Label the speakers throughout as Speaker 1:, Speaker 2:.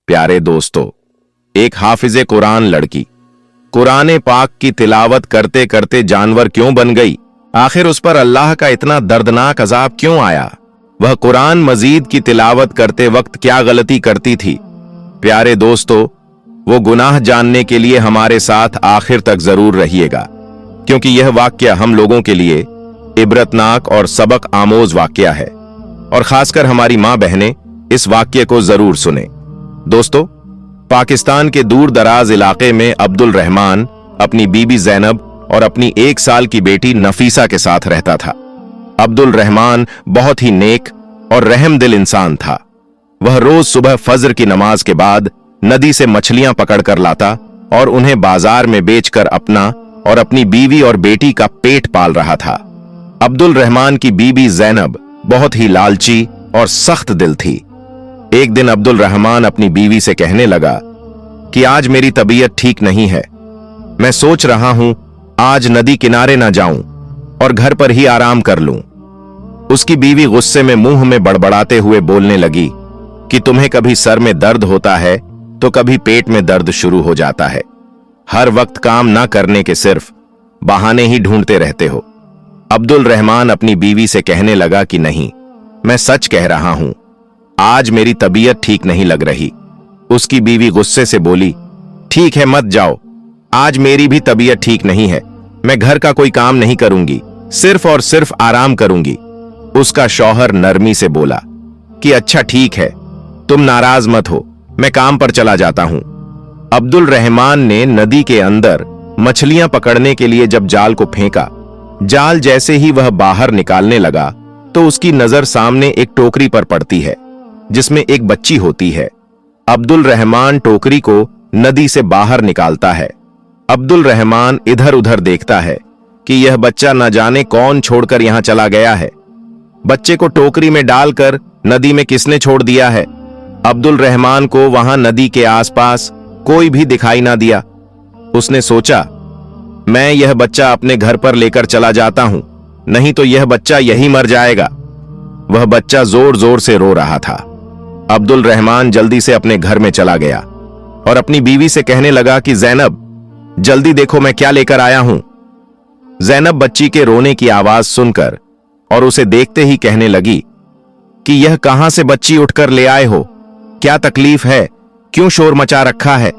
Speaker 1: प्यारे दोस्तों, एक हाफिज कुरान लड़की कुरान पाक की तिलावत करते करते जानवर क्यों बन गई? आखिर उस पर अल्लाह का इतना दर्दनाक अजाब क्यों आया? वह कुरान मजीद की तिलावत करते वक्त क्या गलती करती थी? प्यारे दोस्तों, वो गुनाह जानने के लिए हमारे साथ आखिर तक जरूर रहिएगा, क्योंकि यह वाक्य हम लोगों के लिए इबरतनाक और सबक आमोज वाक्य है, और खासकर हमारी मां बहनें इस वाक्य को जरूर सुने। दोस्तों, पाकिस्तान के दूर दराज इलाके में अब्दुल रहमान अपनी बीबी जैनब और अपनी 1 साल की बेटी नफीसा के साथ रहता था। अब्दुल रहमान बहुत ही नेक और रहमदिल इंसान था। वह रोज सुबह फजर की नमाज के बाद नदी से मछलियां पकड़कर लाता और उन्हें बाजार में बेचकर अपना और अपनी बीवी और बेटी का पेट पाल रहा था। अब्दुल रहमान की बीबी जैनब बहुत ही लालची और सख्त दिल थी। एक दिन अब्दुल रहमान अपनी बीवी से कहने लगा कि आज मेरी तबीयत ठीक नहीं है, मैं सोच रहा हूं आज नदी किनारे ना जाऊं और घर पर ही आराम कर लूं। उसकी बीवी गुस्से में मुंह में बड़बड़ाते हुए बोलने लगी कि तुम्हें कभी सर में दर्द होता है तो कभी पेट में दर्द शुरू हो जाता है, हर वक्त काम ना करने के सिर्फ बहाने ही ढूंढते रहते हो। अब्दुल रहमान अपनी बीवी से कहने लगा कि नहीं, मैं सच कह रहा हूं, आज मेरी तबीयत ठीक नहीं लग रही। उसकी बीवी गुस्से से बोली, ठीक है मत जाओ, आज मेरी भी तबीयत ठीक नहीं है, मैं घर का कोई काम नहीं करूंगी, सिर्फ और सिर्फ आराम करूंगी। उसका शौहर नरमी से बोला कि अच्छा ठीक है, तुम नाराज मत हो, मैं काम पर चला जाता हूं। अब्दुल रहमान ने नदी के अंदर मछलियां पकड़ने के लिए जब जाल को फेंका, जाल जैसे ही वह बाहर निकालने लगा तो उसकी नजर सामने एक टोकरी पर पड़ती है जिसमें एक बच्ची होती है। अब्दुल रहमान टोकरी को नदी से बाहर निकालता है। अब्दुल रहमान इधर उधर देखता है कि यह बच्चा न जाने कौन छोड़कर यहां चला गया है। बच्चे को टोकरी में डालकर नदी में किसने छोड़ दिया है? अब्दुल रहमान को वहां नदी के आसपास कोई भी दिखाई ना दिया। उसने सोचा, मैं यह बच्चा अपने घर पर लेकर चला जाता हूं, नहीं तो यह बच्चा यही मर जाएगा। वह बच्चा जोर जोर से रो रहा था। अब्दुल रहमान जल्दी से अपने घर में चला गया और अपनी बीवी से कहने लगा कि जैनब, जल्दी देखो मैं क्या लेकर आया हूं। जैनब बच्ची के रोने की आवाज सुनकर और उसे देखते ही कहने लगी कि यह कहां से बच्ची उठकर ले आए हो? क्या तकलीफ है? क्यों शोर मचा रखा है?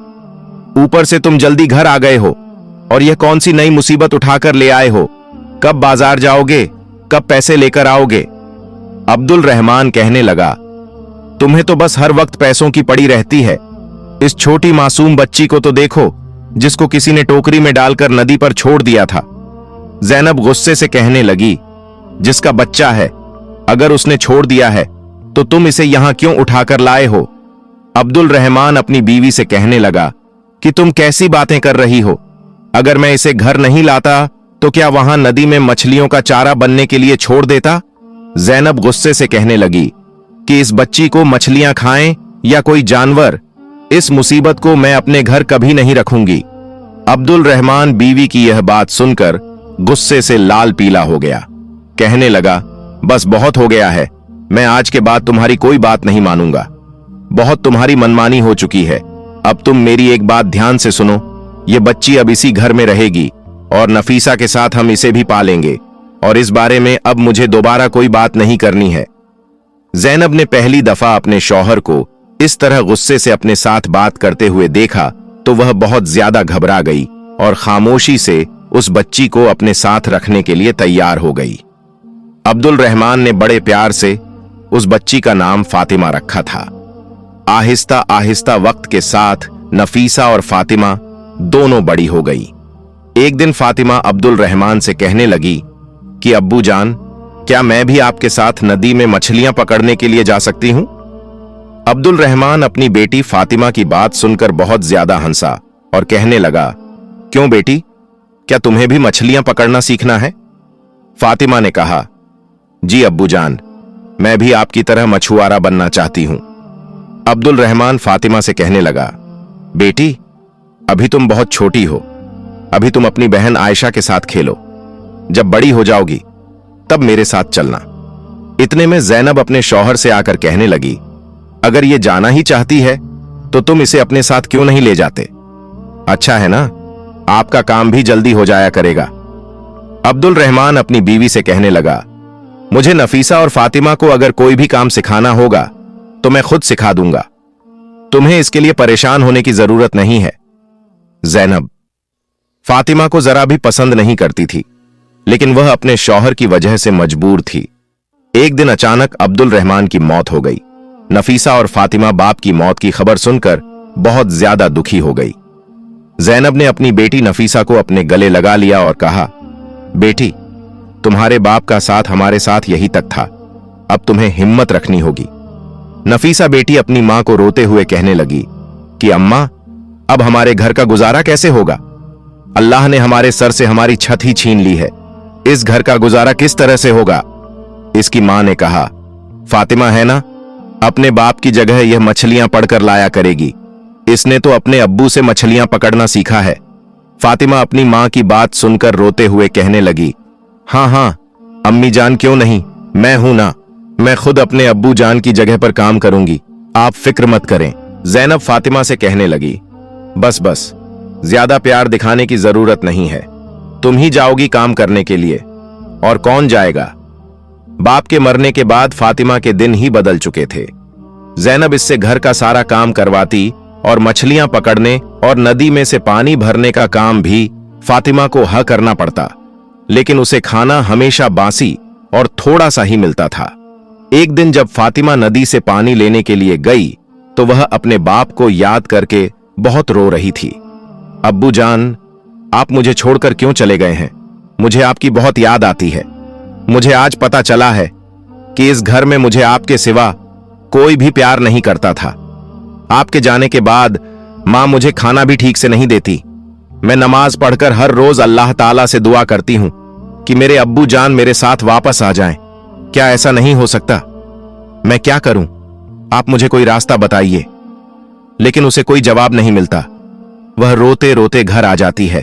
Speaker 1: ऊपर से तुम जल्दी घर आ गए हो और यह कौन सी नई मुसीबत उठाकर ले आए हो? कब बाजार जाओगे? कब पैसे लेकर आओगे? अब्दुल रहमान कहने लगा, तुम्हें तो बस हर वक्त पैसों की पड़ी रहती है। इस छोटी मासूम बच्ची को तो देखो, जिसको किसी ने टोकरी में डालकर नदी पर छोड़ दिया था। जैनब गुस्से से कहने लगी, जिसका बच्चा है, अगर उसने छोड़ दिया है तो तुम इसे यहां क्यों उठाकर लाए हो? अब्दुल रहमान अपनी बीवी से कहने लगा कि तुम कैसी बातें कर रही हो? अगर मैं इसे घर नहीं लाता तो क्या वहां नदी में मछलियों का चारा बनने के लिए छोड़ देता? जैनब गुस्से से कहने लगी कि इस बच्ची को मछलियां खाएं या कोई जानवर, इस मुसीबत को मैं अपने घर कभी नहीं रखूंगी। अब्दुल रहमान बीवी की यह बात सुनकर गुस्से से लाल पीला हो गया। कहने लगा, बस बहुत हो गया है, मैं आज के बाद तुम्हारी कोई बात नहीं मानूंगा। बहुत तुम्हारी मनमानी हो चुकी है। अब तुम मेरी एक बात ध्यान से सुनो, ये बच्ची अब इसी घर में रहेगी और नफीसा के साथ हम इसे भी पालेंगे, और इस बारे में अब मुझे दोबारा कोई बात नहीं करनी है। जैनब ने पहली दफा अपने शौहर को इस तरह गुस्से से अपने साथ बात करते हुए देखा तो वह बहुत ज्यादा घबरा गई और खामोशी से उस बच्ची को अपने साथ रखने के लिए तैयार हो गई। अब्दुल रहमान ने बड़े प्यार से उस बच्ची का नाम फातिमा रखा था। आहिस्ता आहिस्ता वक्त के साथ नफीसा और फातिमा दोनों बड़ी हो गई। एक दिन फातिमा अब्दुल रहमान से कहने लगी कि अब्बू जान, क्या मैं भी आपके साथ नदी में मछलियां पकड़ने के लिए जा सकती हूं? अब्दुल रहमान अपनी बेटी फातिमा की बात सुनकर बहुत ज्यादा हंसा और कहने लगा, क्यों बेटी, क्या तुम्हें भी मछलियां पकड़ना सीखना है? फातिमा ने कहा, जी अब्बू जान, मैं भी आपकी तरह मछुआरा बनना चाहती हूं। अब्दुल रहमान फातिमा से कहने लगा, बेटी, अभी तुम बहुत छोटी हो, अभी तुम अपनी बहन आयशा के साथ खेलो, जब बड़ी हो जाओगी तब मेरे साथ चलना। इतने में जैनब अपने शौहर से आकर कहने लगी, अगर ये जाना ही चाहती है तो तुम इसे अपने साथ क्यों नहीं ले जाते? अच्छा है ना, आपका काम भी जल्दी हो जाया करेगा। अब्दुल रहमान अपनी बीवी से कहने लगा, मुझे नफीसा और फातिमा को अगर कोई भी काम सिखाना होगा तो मैं खुद सिखा दूंगा, तुम्हें इसके लिए परेशान होने की जरूरत नहीं है। जैनब फातिमा को जरा भी पसंद नहीं करती थी, लेकिन वह अपने शौहर की वजह से मजबूर थी। एक दिन अचानक अब्दुल रहमान की मौत हो गई। नफीसा और फातिमा बाप की मौत की खबर सुनकर बहुत ज्यादा दुखी हो गई। जैनब ने अपनी बेटी नफीसा को अपने गले लगा लिया और कहा, बेटी, तुम्हारे बाप का साथ हमारे साथ यही तक था, अब तुम्हें हिम्मत रखनी होगी। नफीसा बेटी अपनी मां को रोते हुए कहने लगी कि अम्मा, अब हमारे घर का गुजारा कैसे होगा? अल्लाह ने हमारे सर से हमारी छत ही छीन ली है, इस घर का गुजारा किस तरह से होगा? इसकी मां ने कहा, फातिमा है ना, अपने बाप की जगह यह मछलियां पड़कर लाया करेगी, इसने तो अपने अब्बू से मछलियां पकड़ना सीखा है। फातिमा अपनी मां की बात सुनकर रोते हुए कहने लगी, हाँ हाँ अम्मी जान, क्यों नहीं, मैं हूं ना, मैं खुद अपने अब्बू जान की जगह पर काम करूंगी, आप फिक्र मत करें। जैनब फातिमा से कहने लगी, बस बस, ज्यादा प्यार दिखाने की जरूरत नहीं है, तुम ही जाओगी काम करने के लिए, और कौन जाएगा? बाप के मरने के बाद फातिमा के दिन ही बदल चुके थे। जैनब इससे घर का सारा काम करवाती और मछलियां पकड़ने और नदी में से पानी भरने का काम भी फातिमा को करना पड़ता, लेकिन उसे खाना हमेशा बासी और थोड़ा सा ही मिलता था। एक दिन जब फातिमा नदी से पानी लेने के लिए गई तो वह अपने बाप को याद करके बहुत रो रही थी। अब्बू जान, आप मुझे छोड़कर क्यों चले गए हैं? मुझे आपकी बहुत याद आती है। मुझे आज पता चला है कि इस घर में मुझे आपके सिवा कोई भी प्यार नहीं करता था। आपके जाने के बाद मां मुझे खाना भी ठीक से नहीं देती। मैं नमाज पढ़कर हर रोज अल्लाह ताला से दुआ करती हूं कि मेरे अब्बू जान मेरे साथ वापस आ जाएं। क्या ऐसा नहीं हो सकता? मैं क्या करूं? आप मुझे कोई रास्ता बताइए। लेकिन उसे कोई जवाब नहीं मिलता। वह रोते रोते घर आ जाती है।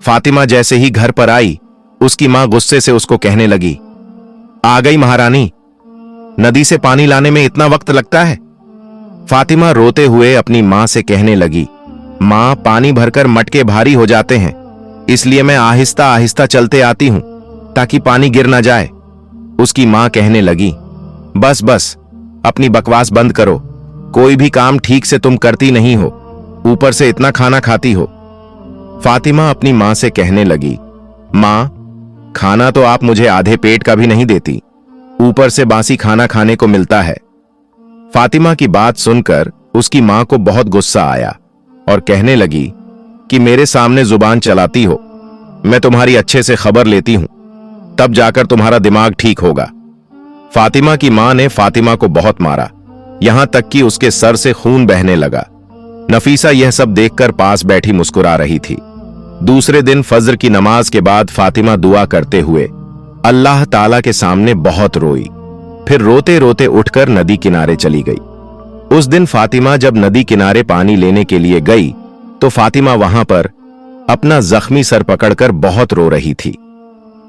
Speaker 1: फातिमा जैसे ही घर पर आई, उसकी मां गुस्से से उसको कहने लगी, आ गई महारानी, नदी से पानी लाने में इतना वक्त लगता है? फातिमा रोते हुए अपनी मां से कहने लगी, मां, पानी भरकर मटके भारी हो जाते हैं, इसलिए मैं आहिस्ता आहिस्ता चलते आती हूं ताकि पानी गिर ना जाए। उसकी मां कहने लगी, बस बस, अपनी बकवास बंद करो, कोई भी काम ठीक से तुम करती नहीं हो, ऊपर से इतना खाना खाती हो। फातिमा अपनी मां से कहने लगी, मां, खाना तो आप मुझे आधे पेट का भी नहीं देती, ऊपर से बासी खाना खाने को मिलता है। फातिमा की बात सुनकर उसकी मां को बहुत गुस्सा आया और कहने लगी कि मेरे सामने जुबान चलाती हो, मैं तुम्हारी अच्छे से खबर लेती हूं, तब जाकर तुम्हारा दिमाग ठीक होगा। फातिमा की मां ने फातिमा को बहुत मारा, यहां तक कि उसके सर से खून बहने लगा। नफीसा यह सब देखकर पास बैठी मुस्कुरा रही थी। दूसरे दिन फज्र की नमाज के बाद फातिमा दुआ करते हुए अल्लाह ताला के सामने बहुत रोई, फिर रोते रोते उठकर नदी किनारे चली गई। उस दिन फातिमा जब नदी किनारे पानी लेने के लिए गई तो फातिमा वहां पर अपना जख्मी सर पकड़कर बहुत रो रही थी।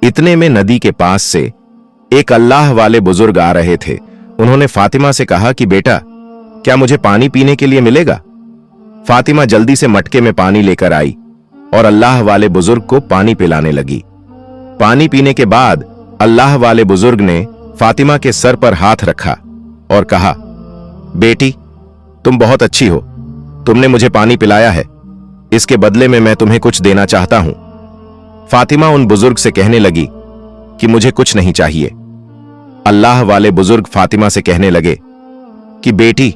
Speaker 1: इतने में नदी के पास से एक अल्लाह वाले बुजुर्ग आ रहे थे। उन्होंने फातिमा से कहा कि बेटा, क्या मुझे पानी पीने के लिए मिलेगा? फातिमा जल्दी से मटके में पानी लेकर आई और अल्लाह वाले बुजुर्ग को पानी पिलाने लगी। पानी पीने के बाद अल्लाह वाले बुजुर्ग ने फातिमा के सर पर हाथ रखा और कहा, बेटी, तुम बहुत अच्छी हो, तुमने मुझे पानी पिलाया है, इसके बदले में मैं तुम्हें कुछ देना चाहता हूं। फातिमा उन बुजुर्ग से कहने लगी कि मुझे कुछ नहीं चाहिए। अल्लाह वाले बुजुर्ग फातिमा से कहने लगे कि बेटी,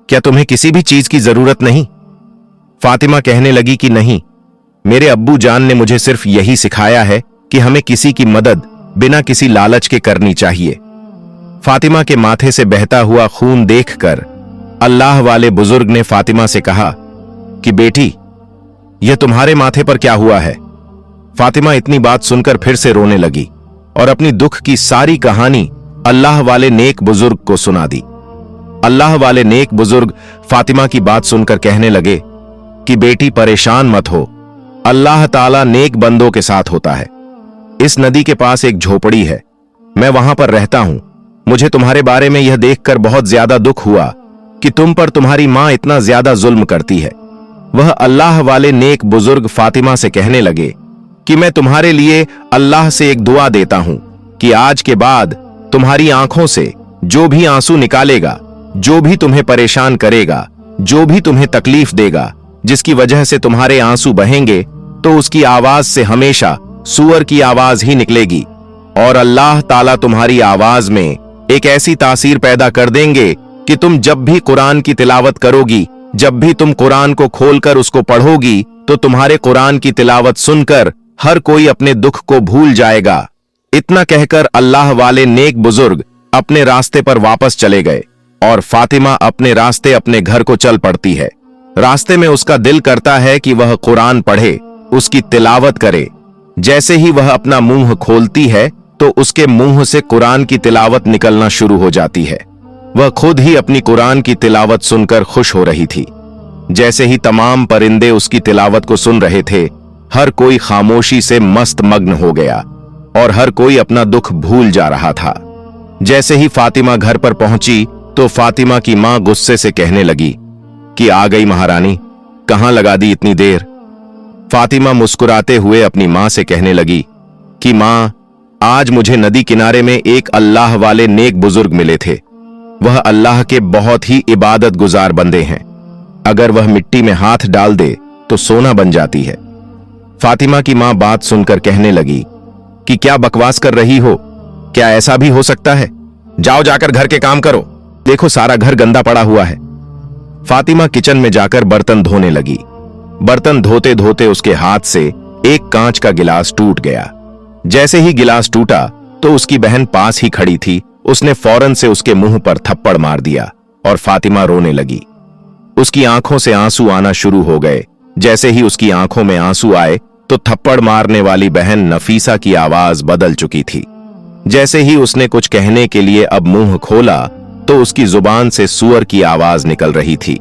Speaker 1: क्या तुम्हें किसी भी चीज की जरूरत नहीं? फातिमा कहने लगी कि नहीं, मेरे अब्बू जान ने मुझे सिर्फ यही सिखाया है कि हमें किसी की मदद बिना किसी लालच के करनी चाहिए। फातिमा के माथे से बहता हुआ खून देखकर अल्लाह वाले बुजुर्ग ने फातिमा से कहा कि बेटी, यह तुम्हारे माथे पर क्या हुआ है? फातिमा इतनी बात सुनकर फिर से रोने लगी और अपनी दुख की सारी कहानी अल्लाह वाले नेक बुजुर्ग को सुना दी। अल्लाह वाले नेक बुजुर्ग फातिमा की बात सुनकर कहने लगे कि बेटी, परेशान मत हो, अल्लाह ताला नेक बंदों के साथ होता है। इस नदी के पास एक झोपड़ी है, मैं वहां पर रहता हूं। मुझे तुम्हारे बारे में यह देखकर बहुत ज्यादा दुख हुआ कि तुम पर तुम्हारी मां इतना ज्यादा जुल्म करती है। वह अल्लाह वाले नेक बुजुर्ग फातिमा से कहने लगे कि मैं तुम्हारे लिए अल्लाह से एक दुआ देता हूं कि आज के बाद तुम्हारी आंखों से जो भी आंसू निकालेगा, जो भी तुम्हें परेशान करेगा, जो भी तुम्हें तकलीफ देगा, जिसकी वजह से तुम्हारे आंसू बहेंगे, तो उसकी आवाज से हमेशा सूअर की आवाज ही निकलेगी और अल्लाह ताला तुम्हारी आवाज में एक ऐसी तासीर पैदा कर देंगे कि तुम जब भी कुरान की तिलावत करोगी, जब भी तुम कुरान को खोलकर उसको पढ़ोगी, तो तुम्हारे कुरान की तिलावत सुनकर हर कोई अपने दुख को भूल जाएगा। इतना कहकर अल्लाह वाले नेक बुजुर्ग अपने रास्ते पर वापस चले गए और फातिमा अपने रास्ते अपने घर को चल पड़ती है। रास्ते में उसका दिल करता है कि वह कुरान पढ़े, उसकी तिलावत करे। जैसे ही वह अपना मुंह खोलती है तो उसके मुंह से कुरान की तिलावत निकलना शुरू हो जाती है। वह खुद ही अपनी कुरान की तिलावत सुनकर खुश हो रही थी। जैसे ही तमाम परिंदे उसकी तिलावत को सुन रहे थे, हर कोई खामोशी से मस्त मग्न हो गया और हर कोई अपना दुख भूल जा रहा था। जैसे ही फातिमा घर पर पहुंची तो फातिमा की मां गुस्से से कहने लगी कि आ गई महारानी, कहां लगा दी इतनी देर। फातिमा मुस्कुराते हुए अपनी मां से कहने लगी कि मां, आज मुझे नदी किनारे में एक अल्लाह वाले नेक बुजुर्ग मिले थे। वह अल्लाह के बहुत ही इबादत गुजार बंदे हैं। अगर वह मिट्टी में हाथ डाल दे तो सोना बन जाती है। फातिमा की मां बात सुनकर कहने लगी कि क्या बकवास कर रही हो, क्या ऐसा भी हो सकता है? जाओ जाकर घर के काम करो, देखो सारा घर गंदा पड़ा हुआ है। फातिमा किचन में जाकर बर्तन धोने लगी। बर्तन धोते धोते उसके हाथ से एक कांच का गिलास टूट गया। जैसे ही गिलास टूटा तो उसकी बहन पास ही खड़ी थी। उसने फौरन से उसके मुंह पर थप्पड़ मार दिया और फातिमा रोने लगी। उसकी आंखों से आंसू आना शुरू हो गए। जैसे ही उसकी आंखों में आंसू आए तो थप्पड़ मारने वाली बहन नफीसा की आवाज बदल चुकी थी। जैसे ही उसने कुछ कहने के लिए अब मुंह खोला तो उसकी जुबान से सूअर की आवाज निकल रही थी।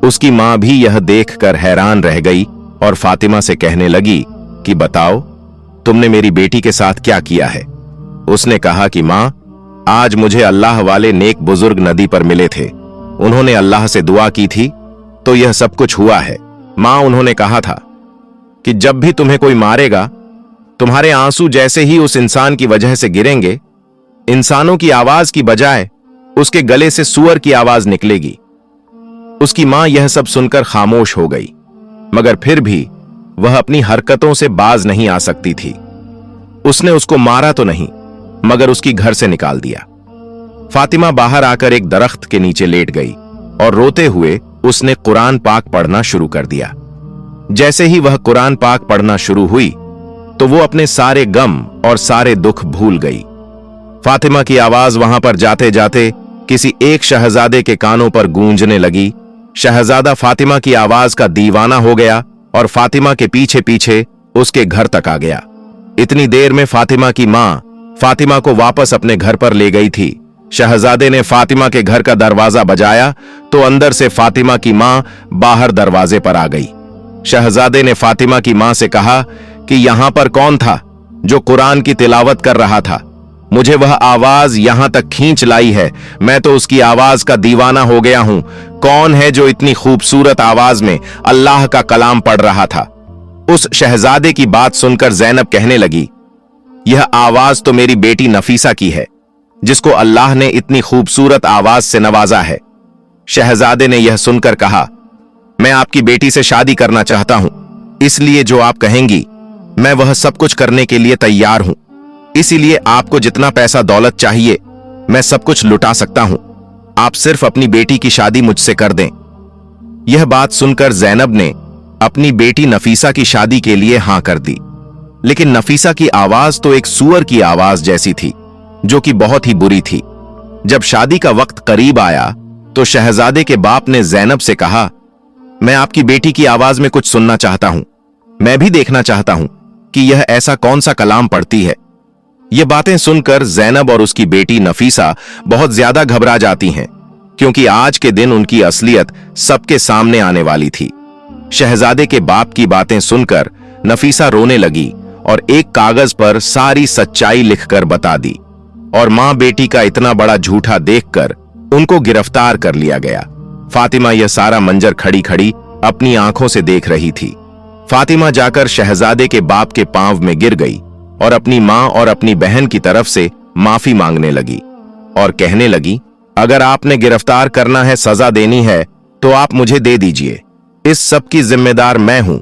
Speaker 1: उसकी मां भी यह देखकर हैरान रह गई और फातिमा से कहने लगी कि बताओ, तुमने मेरी बेटी के साथ क्या किया है? उसने कहा कि मां, आज मुझे अल्लाह वाले नेक बुजुर्ग नदी पर मिले थे। उन्होंने अल्लाह से दुआ की थी तो यह सब कुछ हुआ है। मां, उन्होंने कहा था कि जब भी तुम्हें कोई मारेगा, तुम्हारे आंसू जैसे ही उस इंसान की वजह से गिरेंगे, इंसानों की आवाज की बजाय उसके गले से सूअर की आवाज निकलेगी। उसकी मां यह सब सुनकर खामोश हो गई, मगर फिर भी वह अपनी हरकतों से बाज नहीं आ सकती थी। उसने उसको मारा तो नहीं, मगर उसकी घर से निकाल दिया। फातिमा बाहर आकर एक दरख्त के नीचे लेट गई और रोते हुए उसने कुरान पाक पढ़ना शुरू कर दिया। जैसे ही वह कुरान पाक पढ़ना शुरू हुई तो वो अपने सारे गम और सारे दुख भूल गई। फातिमा की आवाज वहां पर जाते जाते किसी एक शहजादे के कानों पर गूंजने लगी। शहजादा फातिमा की आवाज का दीवाना हो गया और फातिमा के पीछे पीछे उसके घर तक आ गया। इतनी देर में फातिमा की मां फातिमा को वापस अपने घर पर ले गई थी। शहजादे ने फातिमा के घर का दरवाजा बजाया तो अंदर से फातिमा की मां बाहर दरवाजे पर आ गई। शहजादे ने फातिमा की मां से कहा कि यहां पर कौन था जो कुरान की तिलावत कर रहा था? मुझे वह आवाज यहां तक खींच लाई है। मैं तो उसकी आवाज का दीवाना हो गया हूं। कौन है जो इतनी खूबसूरत आवाज में अल्लाह का कलाम पढ़ रहा था? उस शहजादे की बात सुनकर ज़ैनब कहने लगी, यह आवाज तो मेरी बेटी नफीसा की है, जिसको अल्लाह ने इतनी खूबसूरत आवाज से नवाजा है। शहजादे ने यह सुनकर कहा, मैं आपकी बेटी से शादी करना चाहता हूं, इसलिए जो आप कहेंगी मैं वह सब कुछ करने के लिए तैयार हूं। इसीलिए आपको जितना पैसा दौलत चाहिए मैं सब कुछ लुटा सकता हूं। आप सिर्फ अपनी बेटी की शादी मुझसे कर दें। यह बात सुनकर ज़ैनब ने अपनी बेटी नफीसा की शादी के लिए हां कर दी। लेकिन नफीसा की आवाज तो एक सूअर की आवाज जैसी थी, जो कि बहुत ही बुरी थी। जब शादी का वक्त करीब आया तो शहजादे के बाप ने ज़ैनब से कहा, मैं आपकी बेटी की आवाज में कुछ सुनना चाहता हूं। मैं भी देखना चाहता हूं कि यह ऐसा कौन सा कलाम पढ़ती है। ये बातें सुनकर ज़ैनब और उसकी बेटी नफीसा बहुत ज्यादा घबरा जाती हैं, क्योंकि आज के दिन उनकी असलियत सबके सामने आने वाली थी। शहजादे के बाप की बातें सुनकर नफीसा रोने लगी और एक कागज पर सारी सच्चाई लिखकर बता दी, और मां बेटी का इतना बड़ा झूठा देखकर उनको गिरफ्तार कर लिया गया। फातिमा यह सारा मंजर खड़ी खड़ी अपनी आंखों से देख रही थी। फातिमा जाकर शहजादे के बाप के पांव में गिर गई और अपनी मां और अपनी बहन की तरफ से माफी मांगने लगी और कहने लगी, अगर आपने गिरफ्तार करना है, सजा देनी है, तो आप मुझे दे दीजिए। इस सब की जिम्मेदार मैं हूं,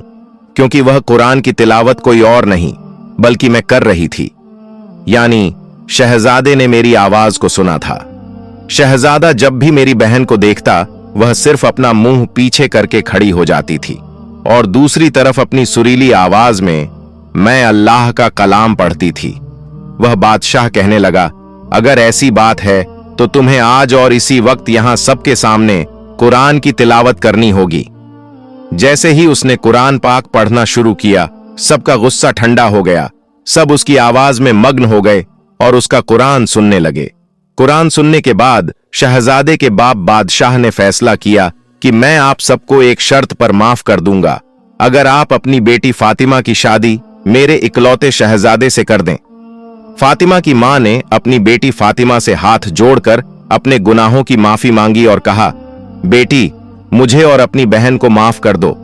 Speaker 1: क्योंकि वह कुरान की तिलावत कोई और नहीं बल्कि मैं कर रही थी। यानी शहजादे ने मेरी आवाज को सुना था। शहजादा जब भी मेरी बहन को देखता, वह सिर्फ अपना मुंह पीछे करके खड़ी हो जाती थी और दूसरी तरफ अपनी सुरीली आवाज में मैं अल्लाह का कलाम पढ़ती थी। वह बादशाह कहने लगा, अगर ऐसी बात है तो तुम्हें आज और इसी वक्त यहां सबके सामने कुरान की तिलावत करनी होगी। जैसे ही उसने कुरान पाक पढ़ना शुरू किया, सबका गुस्सा ठंडा हो गया। सब उसकी आवाज में मग्न हो गए और उसका कुरान सुनने लगे। कुरान सुनने के बाद शहजादे के बाप बादशाह ने फैसला किया कि मैं आप सबको एक शर्त पर माफ कर दूंगा, अगर आप अपनी बेटी फातिमा की शादी मेरे इकलौते शहजादे से कर दें। फातिमा की मां ने अपनी बेटी फातिमा से हाथ जोड़कर अपने गुनाहों की माफी मांगी और कहा, बेटी, मुझे और अपनी बहन को माफ कर दो।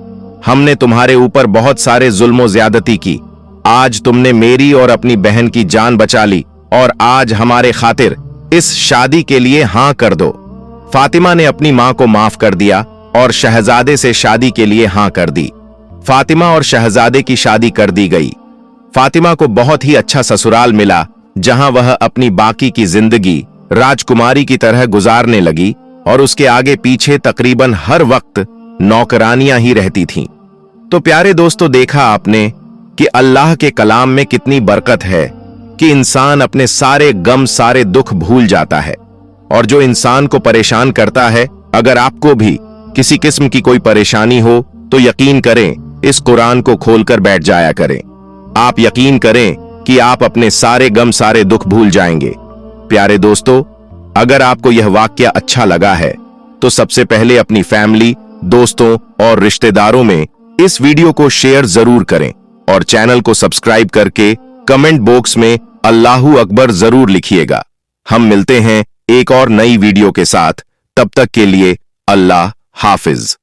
Speaker 1: हमने तुम्हारे ऊपर बहुत सारे जुल्म ज्यादती की। आज तुमने मेरी और अपनी बहन की जान बचा ली और आज हमारे खातिर इस शादी के लिए हां कर दो। फातिमा ने अपनी मां को माफ कर दिया और शहजादे से शादी के लिए हां कर दी। फातिमा और शहजादे की शादी कर दी गई। फातिमा को बहुत ही अच्छा ससुराल मिला, जहां वह अपनी बाकी की जिंदगी राजकुमारी की तरह गुजारने लगी और उसके आगे पीछे तकरीबन हर वक्त नौकरानियां ही रहती थीं। तो प्यारे दोस्तों, देखा आपने कि अल्लाह के कलाम में कितनी बरकत है कि इंसान अपने सारे गम, सारे दुख भूल जाता है। और जो इंसान को परेशान करता है, अगर आपको भी किसी किस्म की कोई परेशानी हो तो यकीन करें, इस कुरान को खोलकर बैठ जाया करें। आप यकीन करें कि आप अपने सारे गम, सारे दुख भूल जाएंगे। प्यारे दोस्तों, अगर आपको यह वाक्य अच्छा लगा है तो सबसे पहले अपनी फैमिली, दोस्तों और रिश्तेदारों में इस वीडियो को शेयर जरूर करें और चैनल को सब्सक्राइब करके कमेंट बॉक्स में अल्लाहू अकबर जरूर लिखिएगा। हम मिलते हैं एक और नई वीडियो के साथ। तब तक के लिए अल्लाह हाफिज।